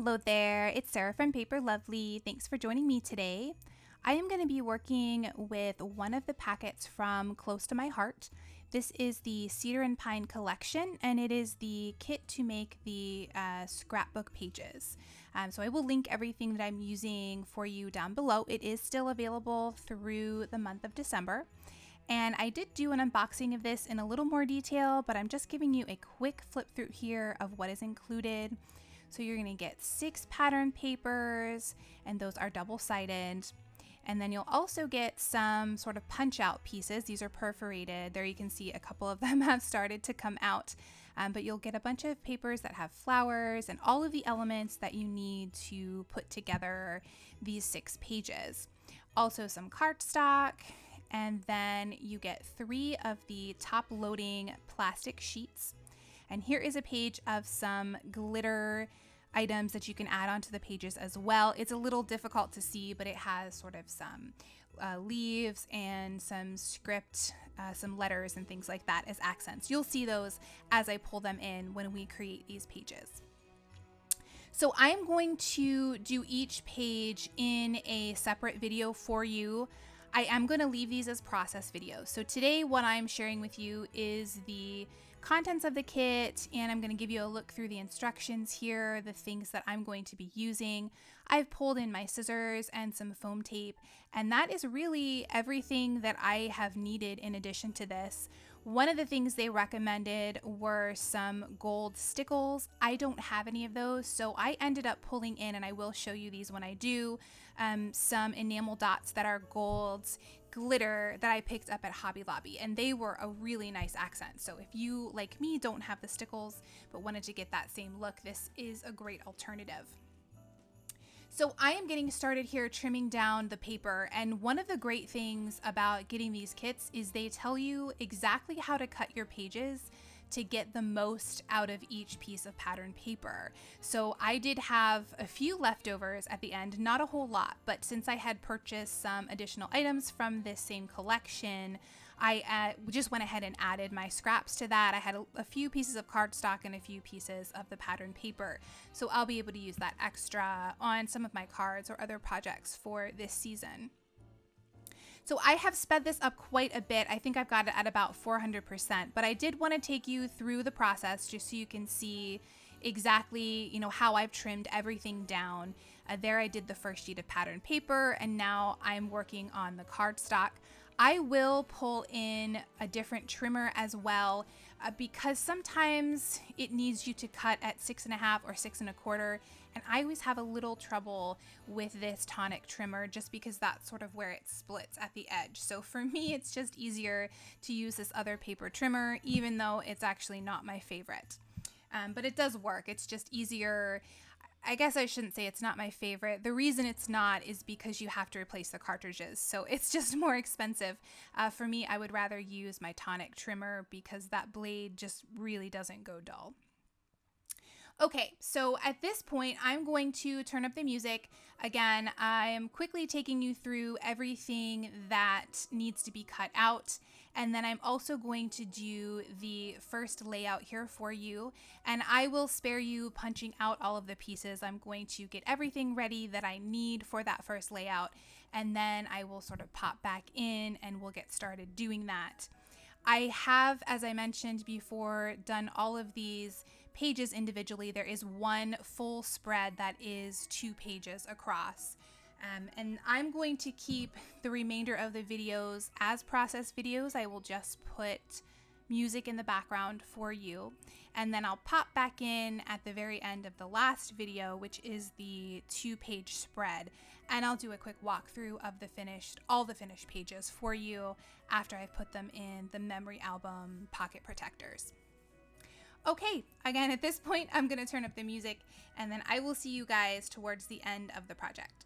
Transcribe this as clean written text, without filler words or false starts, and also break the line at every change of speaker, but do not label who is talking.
Hello there, it's Sarah from Paper Lovely. Thanks for joining me today. I am going to be working with one of the packets from Close to My Heart. This is the Cedar and Pine collection, and it is the kit to make the scrapbook pages. So I will link everything that I'm using for you down below. It is still available through the month of December. And I did do an unboxing of this in a little more detail, but I'm just giving you a quick flip through here of what is included. So you're going to get 6 pattern papers, and those are double-sided. And then you'll also get some sort of punch-out pieces. These are perforated. There you can see a couple of them have started to come out. But you'll get a bunch of papers that have flowers and all of the elements that you need to put together these 6 pages. Also some cardstock. And then you get 3 of the top-loading plastic sheets. And here is a page of some glitter items that you can add onto the pages as well. It's a little difficult to see, but it has sort of some leaves and some script, some letters and things like that as accents. You'll see those as I pull them in when we create these pages. So I'm going to do each page in a separate video for you. I am going to leave these as process videos. So today what I'm sharing with you is the contents of the kit, and I'm going to give you a look through the instructions here, the things that I'm going to be using. I've pulled in my scissors and some foam tape, and that is really everything that I have needed in addition to this. One of the things they recommended were some gold stickles. I don't have any of those, so I ended up pulling in, and I will show you these when I do, some enamel dots that are gold glitter that I picked up at Hobby Lobby, and they were a really nice accent. So if you, like me, don't have the stickles but wanted to get that same look, this is a great alternative. So I am getting started here trimming down the paper, and one of the great things about getting these kits is they tell you exactly how to cut your pages to get the most out of each piece of pattern paper. So I did have a few leftovers at the end, not a whole lot, but since I had purchased some additional items from this same collection, I just went ahead and added my scraps to that. I had a few pieces of cardstock and a few pieces of the pattern paper. So I'll be able to use that extra on some of my cards or other projects for this season. So I have sped this up quite a bit. I think I've got it at about 400%, but I did want to take you through the process just so you can see exactly, how I've trimmed everything down. There I did the first sheet of pattern paper, and now I'm working on the cardstock. I will pull in a different trimmer as well because sometimes it needs you to cut at 6.5 or 6 1/4, and I always have a little trouble with this Tonic trimmer just because that's sort of where it splits at the edge. So for me, it's just easier to use this other paper trimmer, even though it's actually not my favorite. But it does work. It's just easier. I guess I shouldn't say it's not my favorite. The reason it's not is because you have to replace the cartridges, so it's just more expensive. For me, I would rather use my Tonic trimmer because that blade just really doesn't go dull. Okay, so at this point, I'm going to turn up the music. Again, I'm quickly taking you through everything that needs to be cut out. And then I'm also going to do the first layout here for you. And I will spare you punching out all of the pieces. I'm going to get everything ready that I need for that first layout. And then I will sort of pop back in and we'll get started doing that. I have, as I mentioned before, done all of these pages individually. There is one full spread that is 2 pages across. And I'm going to keep the remainder of the videos as process videos. I will just put music in the background for you. And then I'll pop back in at the very end of the last video, which is the 2-page spread. And I'll do a quick walkthrough of all the finished pages for you after I've put them in the memory album pocket protectors. Okay, again, at this point, I'm going to turn up the music, and then I will see you guys towards the end of the project.